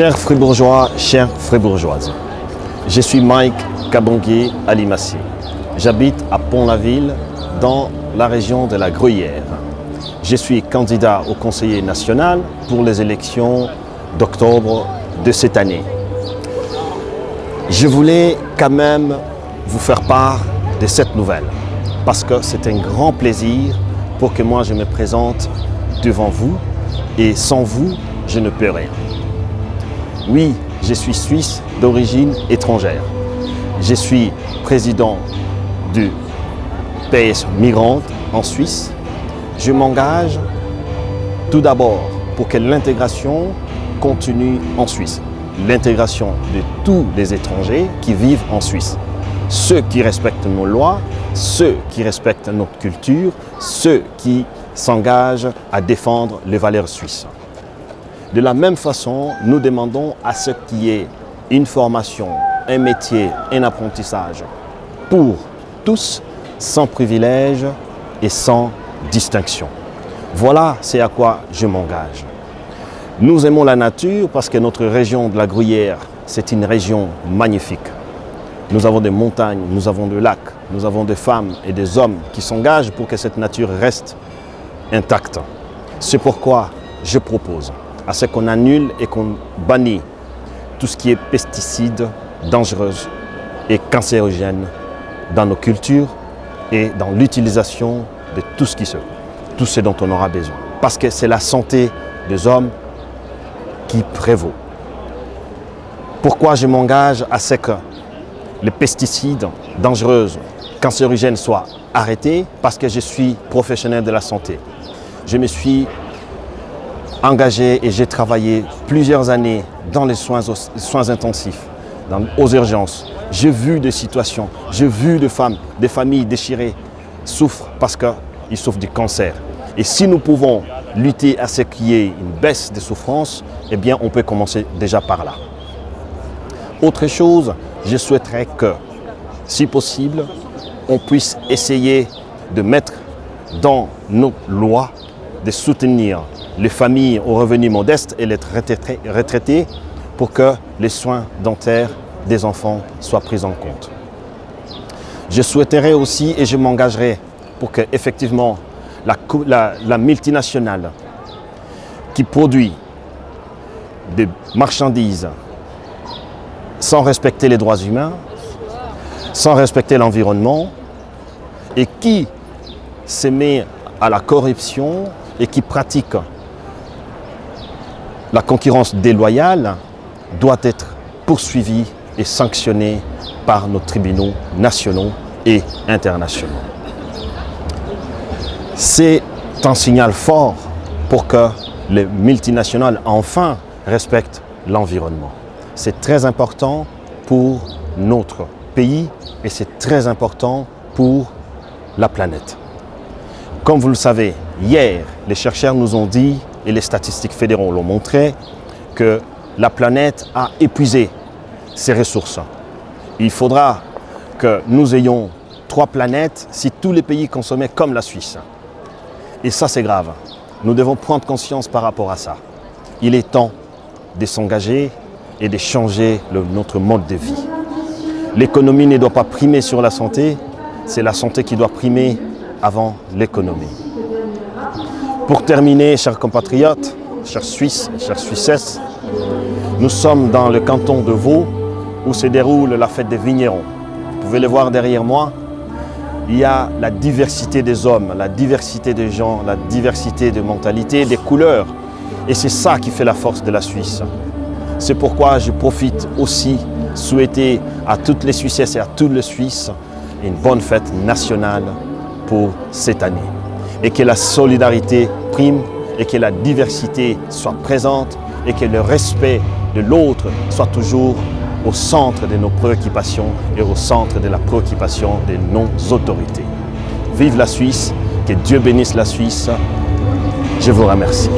Chers Fribourgeois, chères Fribourgeoises, je suis Mike Kabongué Alimassi. J'habite à Pont-la-Ville, dans la région de la Gruyère. Je suis candidat au conseiller national pour les élections d'octobre de cette année. Je voulais quand même vous faire part de cette nouvelle, parce que c'est un grand plaisir pour que moi je me présente devant vous, et sans vous, je ne peux rien. Oui, je suis suisse d'origine étrangère. Je suis président du PS Migrante en Suisse. Je m'engage tout d'abord pour que l'intégration continue en Suisse. L'intégration de tous les étrangers qui vivent en Suisse. Ceux qui respectent nos lois, ceux qui respectent notre culture, ceux qui s'engagent à défendre les valeurs suisses. De la même façon, nous demandons à ce qu'il y ait une formation, un métier, un apprentissage pour tous, sans privilège et sans distinction. Voilà, c'est à quoi je m'engage. Nous aimons la nature parce que notre région de la Gruyère, c'est une région magnifique. Nous avons des montagnes, nous avons des lacs, nous avons des femmes et des hommes qui s'engagent pour que cette nature reste intacte. C'est pourquoi je propose à ce qu'on annule et qu'on bannisse tout ce qui est pesticides dangereux et cancérogènes dans nos cultures et dans l'utilisation de tout ce dont on aura besoin. Parce que c'est la santé des hommes qui prévaut. Pourquoi je m'engage à ce que les pesticides dangereux, cancérogènes soient arrêtés? Parce que je suis professionnel de la santé. Je me suis engagé et j'ai travaillé plusieurs années dans les soins intensifs, aux urgences. J'ai vu des situations, j'ai vu des femmes, des familles déchirées souffrent parce qu'ils souffrent du cancer. Et si nous pouvons lutter à ce qu'il y ait une baisse des souffrances, eh bien on peut commencer déjà par là. Autre chose, je souhaiterais que, si possible, on puisse essayer de mettre dans nos lois de soutenir les familles aux revenus modestes et les retraités pour que les soins dentaires des enfants soient pris en compte. Je souhaiterais aussi et je m'engagerai pour que effectivement la multinationale qui produit des marchandises sans respecter les droits humains, sans respecter l'environnement et qui se met à la corruption et qui pratique la concurrence déloyale doit être poursuivie et sanctionnée par nos tribunaux nationaux et internationaux. C'est un signal fort pour que les multinationales enfin respectent l'environnement. C'est très important pour notre pays et c'est très important pour la planète. Comme vous le savez, hier, les chercheurs nous ont dit, et les statistiques fédéraux l'ont montré, que la planète a épuisé ses ressources. Il faudra que nous ayons 3 planètes si tous les pays consommaient comme la Suisse. Et ça, c'est grave. Nous devons prendre conscience par rapport à ça. Il est temps de s'engager et de changer notre mode de vie. L'économie ne doit pas primer sur la santé, c'est la santé qui doit primer avant l'économie. Pour terminer, chers compatriotes, chers Suisses, chères Suissesses, nous sommes dans le canton de Vaud où se déroule la fête des vignerons. Vous pouvez le voir derrière moi. Il y a la diversité des hommes, la diversité des gens, la diversité de mentalités, des couleurs. Et c'est ça qui fait la force de la Suisse. C'est pourquoi je profite aussi souhaiter à toutes les Suissesses et à tous les Suisses une bonne fête nationale pour cette année. Et que la solidarité prime et que la diversité soit présente et que le respect de l'autre soit toujours au centre de nos préoccupations et au centre de la préoccupation de nos autorités. Vive la Suisse, que Dieu bénisse la Suisse. Je vous remercie.